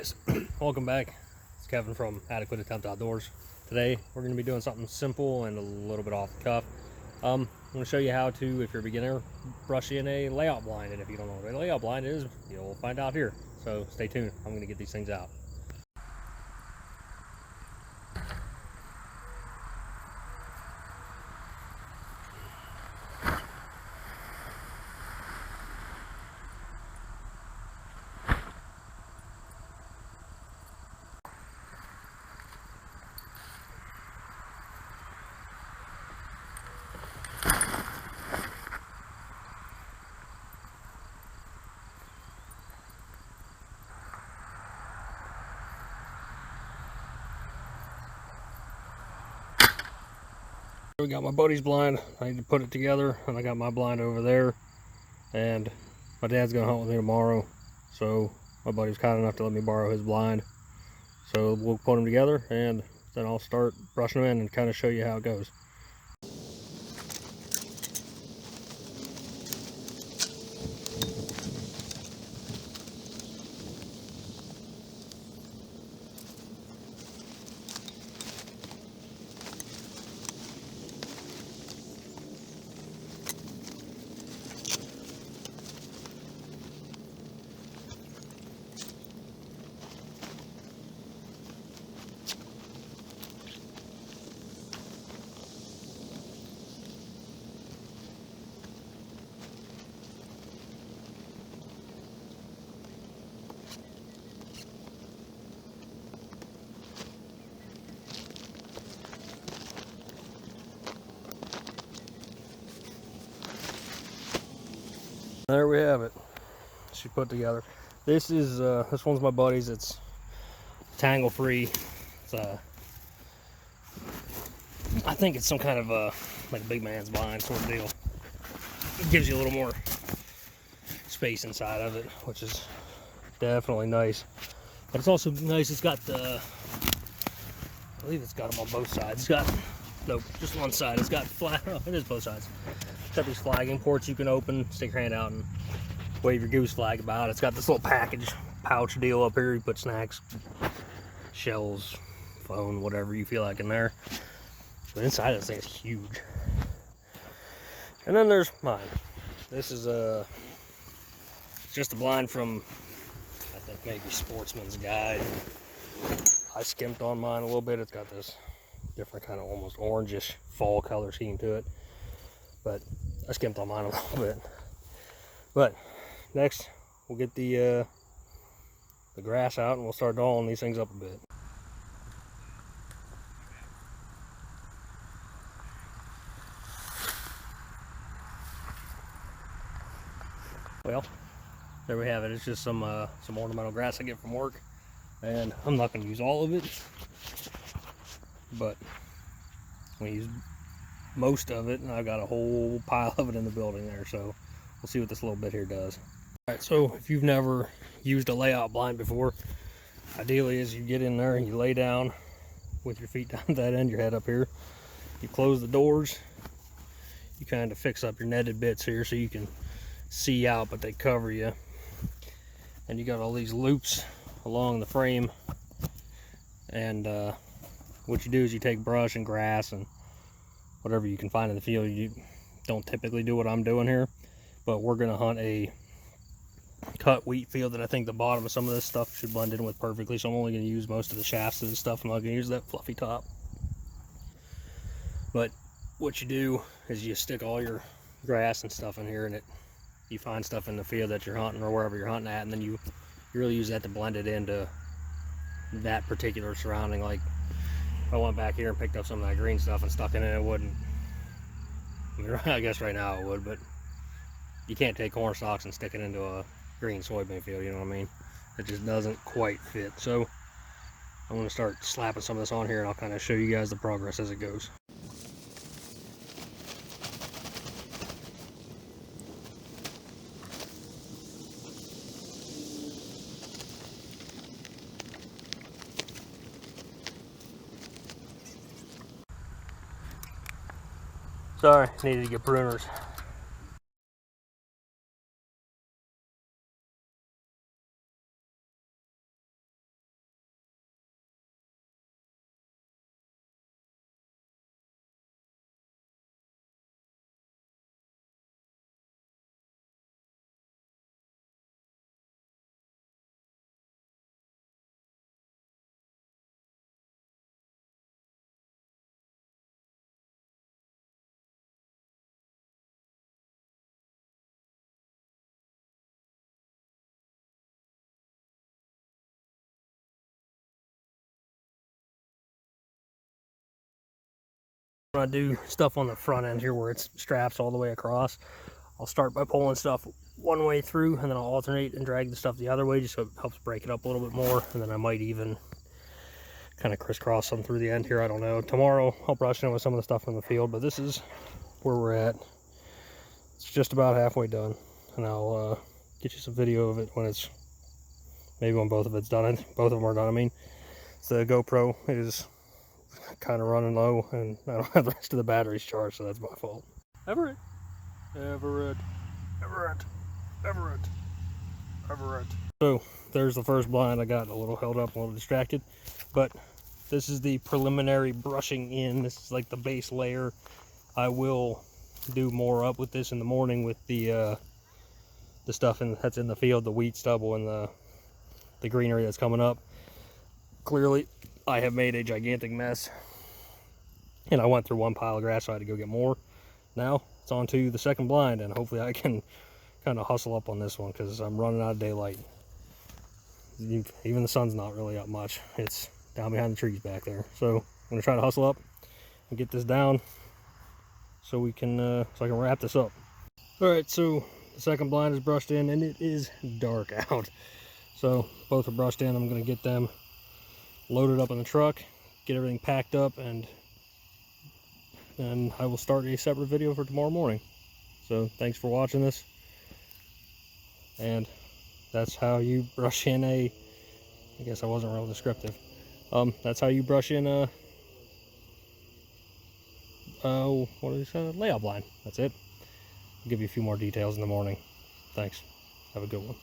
Guys, welcome back. It's Kevin from Adequate Attempt Outdoors. Today we're going to be doing something simple and a little bit off the cuff. I'm going to show you how to, if you're a beginner, brush in a layout blind. And if you don't know what a layout blind is, you'll find out here. So stay tuned. I'm going to get these things out. We got my buddy's blind. I need to put it together, and I got my blind over there, and my dad's gonna hunt with me tomorrow, so my buddy was kind enough to let me borrow his blind. So we'll put them together and then I'll start brushing them in and kind of show you how it goes. There we have it. She put together. This is this one's my buddy's. It's tangle free. It's I think it's some kind of like a big man's blind sort of deal. It gives you a little more space inside of it, which is definitely nice. But it's also nice. It's got the, I believe it's got them on both sides. It's got, nope, just one side. It's got flat. Oh, it is both sides. It's got these flagging ports you can open, stick your hand out and wave your goose flag about. It's got this little package pouch deal up here. You put snacks, shells, phone, whatever you feel like in there. But inside this thing is huge. And then there's mine. This is just a blind from, I think maybe Sportsman's Guide. I skimped on mine a little bit. It's got this different kind of almost orangish fall color scheme to it. But I skimped on mine a little bit. But next, we'll get the grass out and we'll start dolling these things up a bit. Well, there we have it. It's just some ornamental grass I get from work, and I'm not going to use all of it, but I'm going to use most of it, and I've got a whole pile of it in the building there, so we'll see what this little bit here does. Alright, so if you've never used a layout blind before, ideally is you get in there and you lay down with your feet down that end, your head up here, you close the doors, you kind of fix up your netted bits here so you can see out, but they cover you, and you got all these loops along the frame, and what you do is you take brush and grass and whatever you can find in the field. You don't typically do what I'm doing here, but we're going to hunt a cut wheat field that I think the bottom of some of this stuff should blend in with perfectly, so I'm only going to use most of the shafts of this stuff. I'm not going to use that fluffy top. But what you do is you stick all your grass and stuff in here, and you find stuff in the field that you're hunting or wherever you're hunting at, and then you really use that to blend it into that particular surrounding. Like if I went back here and picked up some of that green stuff and stuck it in, it wouldn't. I mean, I guess right now it would, but you can't take corn stalks and stick it into a green soybean field, you know what I mean? It just doesn't quite fit. So I'm going to start slapping some of this on here, and I'll kind of show you guys the progress as it goes. Sorry, needed to get pruners. When I do stuff on the front end here where it's straps all the way across, I'll start by pulling stuff one way through, and then I'll alternate and drag the stuff the other way just so it helps break it up a little bit more. And then I might even kind of crisscross some through the end here. I don't know. Tomorrow I'll brush in with some of the stuff from the field, but this is where we're at. It's just about halfway done, and I'll get you some video of it when it's, maybe when both of it's done. Both of them are done, I mean. The GoPro is kind of running low, and I don't have the rest of the batteries charged, so that's my fault. Everett. So there's the first blind. I got a little held up, a little distracted, but this is the preliminary brushing in. This is like the base layer. I will do more up with this in the morning with the stuff that's in the field, the wheat stubble and the greenery that's coming up. Clearly I have made a gigantic mess, and I went through one pile of grass, so I had to go get more. Now it's on to the second blind, and hopefully I can kind of hustle up on this one because I'm running out of daylight. Even the sun's not really up much. It's down behind the trees back there. So I'm gonna try to hustle up and get this down so we can so I can wrap this up. All right, so the second blind is brushed in, and it is dark out. So both are brushed in. I'm gonna get them loaded up in the truck, get everything packed up, and I will start a separate video for tomorrow morning. So thanks for watching this, and that's how you brush in I guess I wasn't real descriptive. That's how you brush in what is it? Layout blind. That's it. I'll give you a few more details in the morning. Thanks. Have a good one.